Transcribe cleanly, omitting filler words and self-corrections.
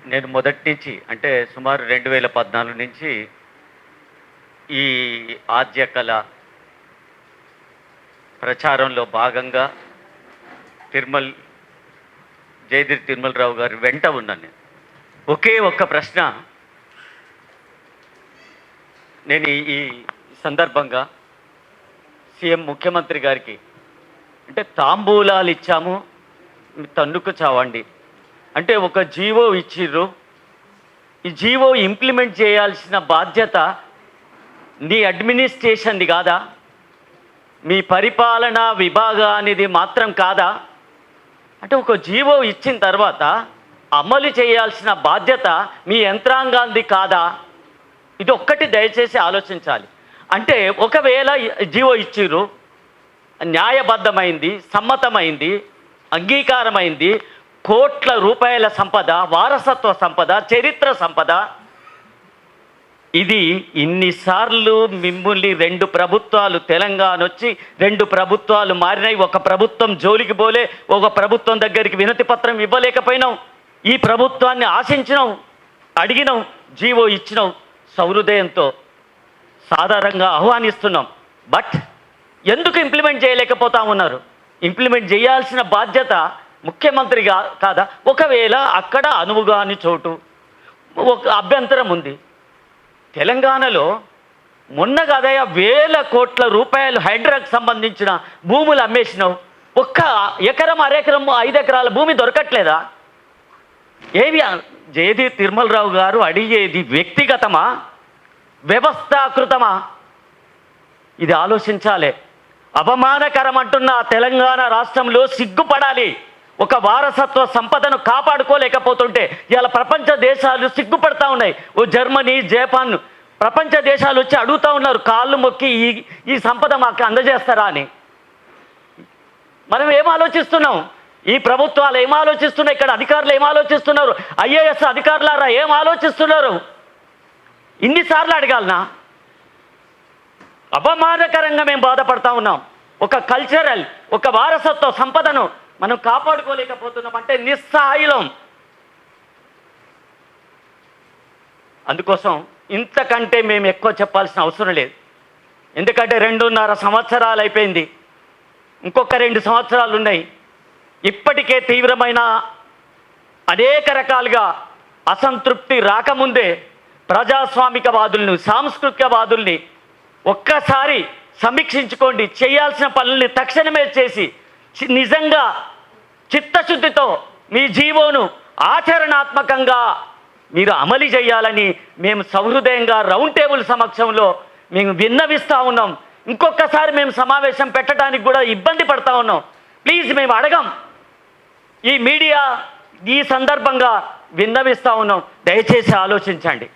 నేను మొదటి నుంచి అంటే సుమారు 2014 నుంచి ఈ ఆద్య కళ ప్రచారంలో భాగంగా జయగిరి తిరుమలరావు గారి వెంట ఉన్నాను. నేను ఒకే ఒక్క ప్రశ్న నేను ఈ సందర్భంగా సీఎం ముఖ్యమంత్రి గారికి, అంటే తాంబూలాలు ఇచ్చాము తన్నుకు చావండి అంటే ఒక జీవో ఇచ్చిర్రు, ఈ జీవో ఇంప్లిమెంట్ చేయాల్సిన బాధ్యత నీ అడ్మినిస్ట్రేషన్ది కాదా, మీ పరిపాలనా విభాగానిది మాత్రం కాదా? అంటే ఒక జీవో ఇచ్చిన తర్వాత అమలు చేయాల్సిన బాధ్యత మీ యంత్రాంగాంది కాదా? ఇది ఒక్కటి దయచేసి ఆలోచించాలి. అంటే ఒకవేళ జీవో ఇచ్చిర్రు, న్యాయబద్ధమైంది, సమ్మతమైంది, అంగీకారమైంది, కోట్ల రూపాయల సంపద, వారసత్వ సంపద, చరిత్ర సంపద, ఇది ఇన్నిసార్లు మిమ్మల్ని 2 ప్రభుత్వాలు తెలంగాణ వచ్చి 2 ప్రభుత్వాలు మారినాయి. ఒక ప్రభుత్వం జోలికి పోలే, ఒక ప్రభుత్వం దగ్గరికి వినతి పత్రం ఇవ్వలేకపోయినాం. ఈ ప్రభుత్వాన్ని ఆశించినాం, అడిగినాం, జీవో ఇచ్చినాం, సౌహృదయంతో సాధారణంగా ఆహ్వానిస్తున్నాం. బట్ ఎందుకు ఇంప్లిమెంట్ చేయలేకపోతా ఉన్నారు? ఇంప్లిమెంట్ చేయాల్సిన బాధ్యత ముఖ్యమంత్రి కాదా? ఒకవేళ అక్కడ అనువుగాని చోటు ఒక అభ్యంతరం ఉంది. తెలంగాణలో మొన్న కదయ 1000 కోట్ల రూపాయలు హైడ్రాకు సంబంధించిన భూములు అమ్మేసినావు. ఒక్క ఎకరం, అరెకరం, 5 ఎకరాల భూమి దొరకట్లేదా? ఏవి జయగిరి తిరుమలరావు గారు అడిగేది వ్యక్తిగతమా, వ్యవస్థాకృతమా? ఇది ఆలోచించాలి. అవమానకరం అంటున్న తెలంగాణ రాష్ట్రంలో సిగ్గుపడాలి. ఒక వారసత్వ సంపదను కాపాడుకోలేకపోతుంటే ఇలా ప్రపంచ దేశాలు సిగ్గుపడతా ఉన్నాయి. ఓ జర్మనీ, జపాన్ ప్రపంచ దేశాలు వచ్చి అడుగుతూ ఉన్నారు, కాళ్ళు మొక్కి ఈ సంపద మాకు అందజేస్తారా అని. మనం ఏం ఆలోచిస్తున్నాం? ఈ ప్రభుత్వాలు ఏం ఆలోచిస్తున్నాయి? ఇక్కడ అధికారులు ఏం ఆలోచిస్తున్నారు? ఐఏఎస్ అధికారులారా ఏం ఆలోచిస్తున్నారు? ఇన్నిసార్లు అడగాలనా? అవమానకరంగా మేము బాధపడతా ఉన్నాం. ఒక కల్చరల్, ఒక వారసత్వ సంపదను మనం కాపాడుకోలేకపోతున్నాం అంటే నిస్సహాయులం. అందుకోసం ఇంతకంటే మేము ఎక్కువ చెప్పాల్సిన అవసరం లేదు. ఎందుకంటే 2.5 సంవత్సరాలు అయిపోయింది, ఇంకొక 2 సంవత్సరాలు ఉన్నాయి. ఇప్పటికే తీవ్రమైన అనేక రకాలుగా అసంతృప్తి రాకముందే ప్రజాస్వామికవాదుల్ని, సాంస్కృతికవాదుల్ని ఒక్కసారి సమీక్షించుకోండి. చేయాల్సిన పనుల్ని తక్షణమే చేసి నిజంగా చిత్తశుద్ధితో మీ జీవోను ఆచరణాత్మకంగా మీరు అమలు చేయాలని మేము సహృదయంగా రౌండ్ టేబుల్ సమక్షంలో మేము విన్నవిస్తూ ఉన్నాం. ఇంకొకసారి మేము సమావేశం పెట్టడానికి కూడా ఇబ్బంది పడతా ఉన్నాం. ప్లీజ్ మేము అడగం. ఈ మీడియా ఈ సందర్భంగా విన్నవిస్తూ ఉన్నాం, దయచేసి ఆలోచించండి.